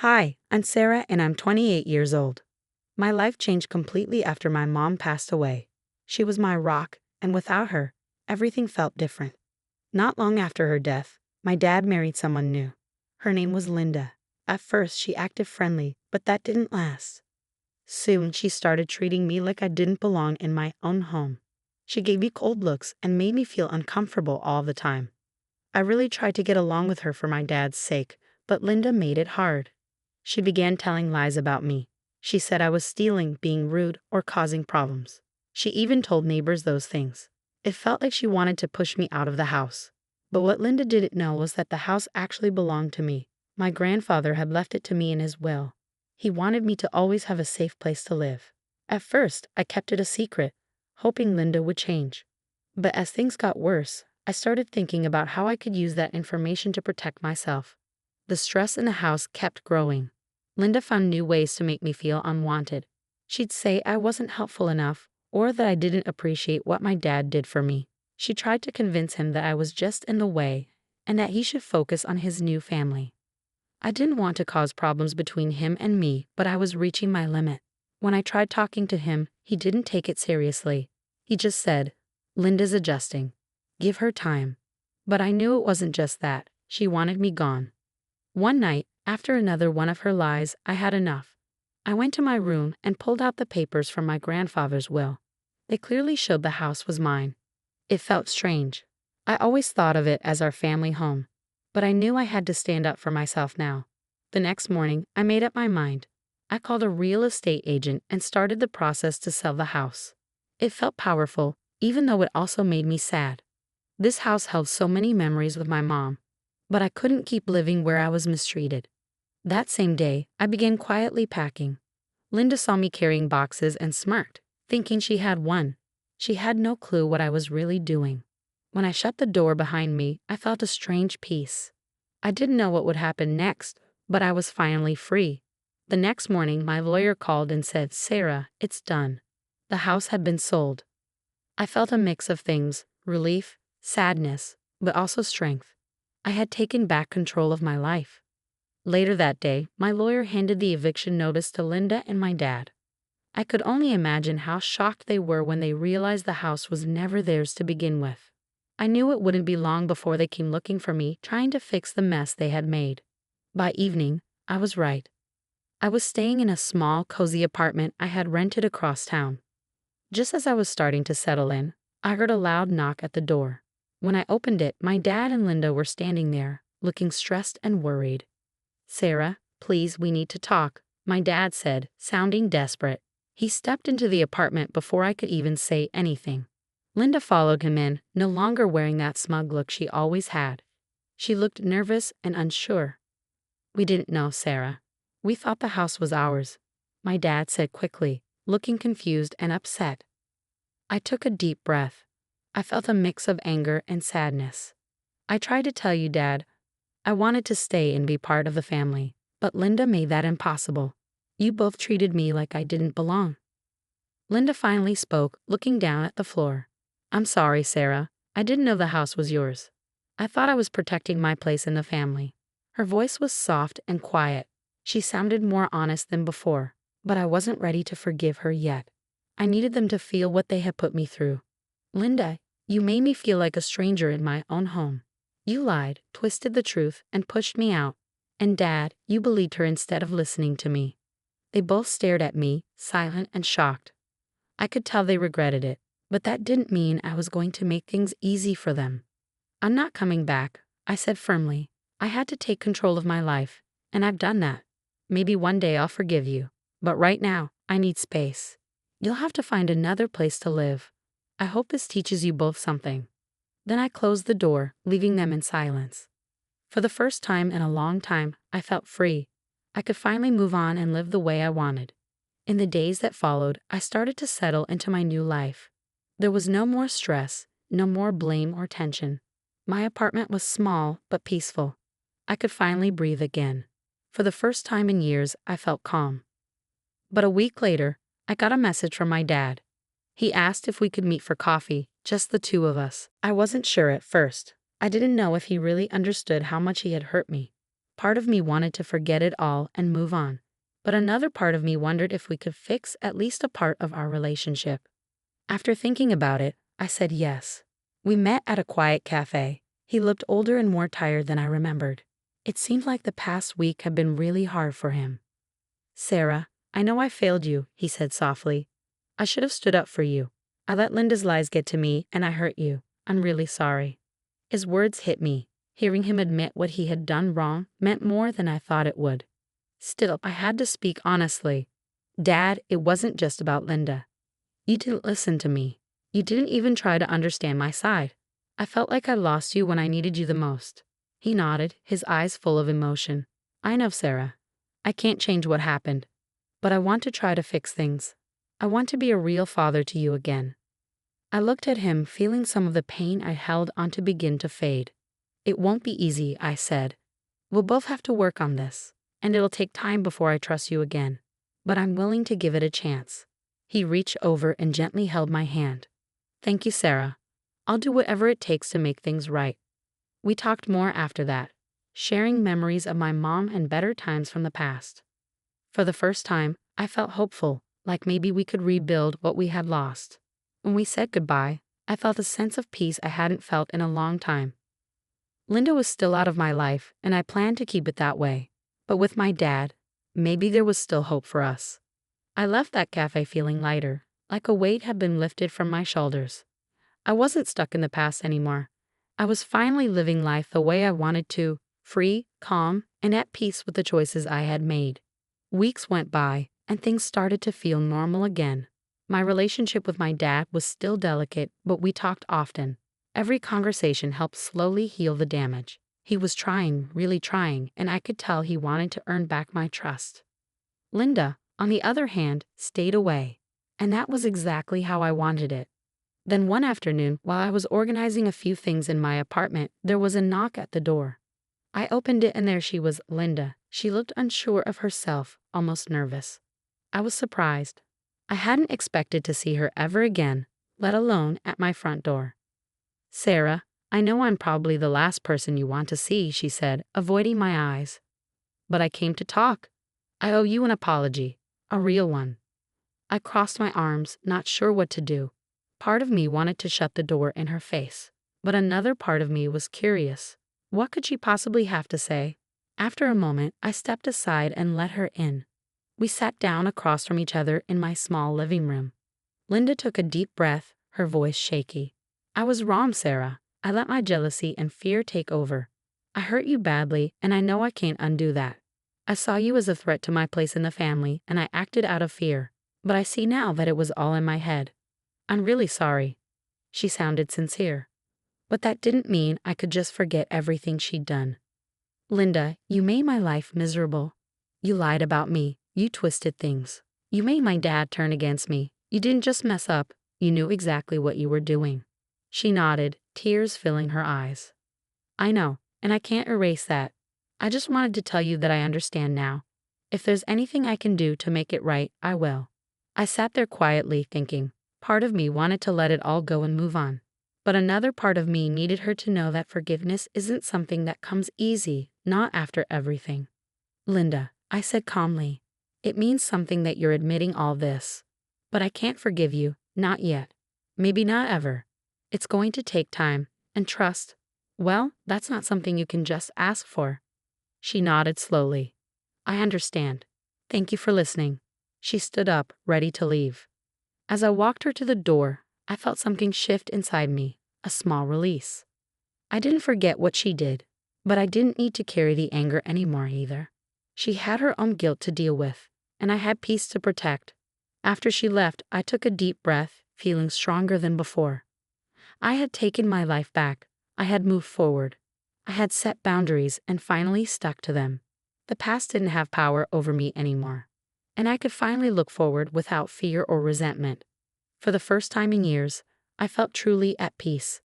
Hi, I'm Sarah and I'm 28 years old. My life changed completely after my mom passed away. She was my rock, and without her, everything felt different. Not long after her death, my dad married someone new. Her name was Linda. At first, she acted friendly, but that didn't last. Soon, she started treating me like I didn't belong in my own home. She gave me cold looks and made me feel uncomfortable all the time. I really tried to get along with her for my dad's sake, but Linda made it hard. She began telling lies about me. She said I was stealing, being rude, or causing problems. She even told neighbors those things. It felt like she wanted to push me out of the house. But what Linda didn't know was that the house actually belonged to me. My grandfather had left it to me in his will. He wanted me to always have a safe place to live. At first, I kept it a secret, hoping Linda would change. But as things got worse, I started thinking about how I could use that information to protect myself. The stress in the house kept growing. Linda found new ways to make me feel unwanted. She'd say I wasn't helpful enough, or that I didn't appreciate what my dad did for me. She tried to convince him that I was just in the way, and that he should focus on his new family. I didn't want to cause problems between him and me, but I was reaching my limit. When I tried talking to him, he didn't take it seriously. He just said, "Linda's adjusting. Give her time." But I knew it wasn't just that. She wanted me gone. One night, after another one of her lies, I had enough. I went to my room and pulled out the papers from my grandfather's will. They clearly showed the house was mine. It felt strange. I always thought of it as our family home, but I knew I had to stand up for myself now. The next morning, I made up my mind. I called a real estate agent and started the process to sell the house. It felt powerful, even though it also made me sad. This house held so many memories with my mom, but I couldn't keep living where I was mistreated. That same day, I began quietly packing. Linda saw me carrying boxes and smirked, thinking she had won. She had no clue what I was really doing. When I shut the door behind me, I felt a strange peace. I didn't know what would happen next, but I was finally free. The next morning, my lawyer called and said, "Sarah, it's done." The house had been sold. I felt a mix of things: relief, sadness, but also strength. I had taken back control of my life. Later that day, my lawyer handed the eviction notice to Linda and my dad. I could only imagine how shocked they were when they realized the house was never theirs to begin with. I knew it wouldn't be long before they came looking for me, trying to fix the mess they had made. By evening, I was right. I was staying in a small, cozy apartment I had rented across town. Just as I was starting to settle in, I heard a loud knock at the door. When I opened it, my dad and Linda were standing there, looking stressed and worried. "Sarah, please, we need to talk," my dad said, sounding desperate. He stepped into the apartment before I could even say anything. Linda followed him in, no longer wearing that smug look she always had. She looked nervous and unsure. "We didn't know, Sarah. We thought the house was ours," my dad said quickly, looking confused and upset. I took a deep breath. I felt a mix of anger and sadness. "I tried to tell you, Dad. I wanted to stay and be part of the family, but Linda made that impossible. You both treated me like I didn't belong." Linda finally spoke, looking down at the floor. "I'm sorry, Sarah. I didn't know the house was yours. I thought I was protecting my place in the family." Her voice was soft and quiet. She sounded more honest than before, but I wasn't ready to forgive her yet. I needed them to feel what they had put me through. "Linda, you made me feel like a stranger in my own home. You lied, twisted the truth, and pushed me out. And Dad, you believed her instead of listening to me." They both stared at me, silent and shocked. I could tell they regretted it, but that didn't mean I was going to make things easy for them. "I'm not coming back," I said firmly. "I had to take control of my life, and I've done that. Maybe one day I'll forgive you, but right now, I need space. You'll have to find another place to live. I hope this teaches you both something." Then I closed the door, leaving them in silence. For the first time in a long time, I felt free. I could finally move on and live the way I wanted. In the days that followed, I started to settle into my new life. There was no more stress, no more blame or tension. My apartment was small but peaceful. I could finally breathe again. For the first time in years, I felt calm. But a week later, I got a message from my dad. He asked if we could meet for coffee, just the two of us. I wasn't sure at first. I didn't know if he really understood how much he had hurt me. Part of me wanted to forget it all and move on, but another part of me wondered if we could fix at least a part of our relationship. After thinking about it, I said yes. We met at a quiet cafe. He looked older and more tired than I remembered. It seemed like the past week had been really hard for him. "Sarah, I know I failed you," he said softly. "I should have stood up for you. I let Linda's lies get to me and I hurt you. I'm really sorry." His words hit me. Hearing him admit what he had done wrong meant more than I thought it would. Still, I had to speak honestly. "Dad, it wasn't just about Linda. You didn't listen to me. You didn't even try to understand my side. I felt like I lost you when I needed you the most." He nodded, his eyes full of emotion. "I know, Sarah. I can't change what happened. But I want to try to fix things. I want to be a real father to you again." I looked at him, feeling some of the pain I held on to begin to fade. "It won't be easy," I said. "We'll both have to work on this, and it'll take time before I trust you again. But I'm willing to give it a chance." He reached over and gently held my hand. "Thank you, Sarah. I'll do whatever it takes to make things right." We talked more after that, sharing memories of my mom and better times from the past. For the first time, I felt hopeful, like maybe we could rebuild what we had lost. When we said goodbye, I felt a sense of peace I hadn't felt in a long time. Linda was still out of my life, and I planned to keep it that way. But with my dad, maybe there was still hope for us. I left that cafe feeling lighter, like a weight had been lifted from my shoulders. I wasn't stuck in the past anymore. I was finally living life the way I wanted to, free, calm, and at peace with the choices I had made. Weeks went by, and things started to feel normal again. My relationship with my dad was still delicate, but we talked often. Every conversation helped slowly heal the damage. He was trying, really trying, and I could tell he wanted to earn back my trust. Linda, on the other hand, stayed away, and that was exactly how I wanted it. Then one afternoon, while I was organizing a few things in my apartment, there was a knock at the door. I opened it and there she was, Linda. She looked unsure of herself, almost nervous. I was surprised. I hadn't expected to see her ever again, let alone at my front door. "Sarah, I know I'm probably the last person you want to see," she said, avoiding my eyes. "But I came to talk. I owe you an apology, a real one." I crossed my arms, not sure what to do. Part of me wanted to shut the door in her face, but another part of me was curious. What could she possibly have to say? After a moment, I stepped aside and let her in. We sat down across from each other in my small living room. Linda took a deep breath, her voice shaky. "I was wrong, Sarah. I let my jealousy and fear take over. I hurt you badly, and I know I can't undo that. I saw you as a threat to my place in the family, and I acted out of fear. But I see now that it was all in my head. I'm really sorry." She sounded sincere. But that didn't mean I could just forget everything she'd done. "Linda, you made my life miserable. You lied about me. You twisted things. You made my dad turn against me. You didn't just mess up. You knew exactly what you were doing." She nodded, tears filling her eyes. "I know, and I can't erase that. I just wanted to tell you that I understand now. If there's anything I can do to make it right, I will." I sat there quietly thinking. Part of me wanted to let it all go and move on. But another part of me needed her to know that forgiveness isn't something that comes easy, not after everything. "Linda," I said calmly, "it means something that you're admitting all this. But I can't forgive you, not yet. Maybe not ever. It's going to take time, and trust. Well, that's not something you can just ask for." She nodded slowly. "I understand. Thank you for listening." She stood up, ready to leave. As I walked her to the door, I felt something shift inside me, a small release. I didn't forget what she did, but I didn't need to carry the anger anymore either. She had her own guilt to deal with, and I had peace to protect. After she left, I took a deep breath, feeling stronger than before. I had taken my life back. I had moved forward. I had set boundaries and finally stuck to them. The past didn't have power over me anymore, and I could finally look forward without fear or resentment. For the first time in years, I felt truly at peace.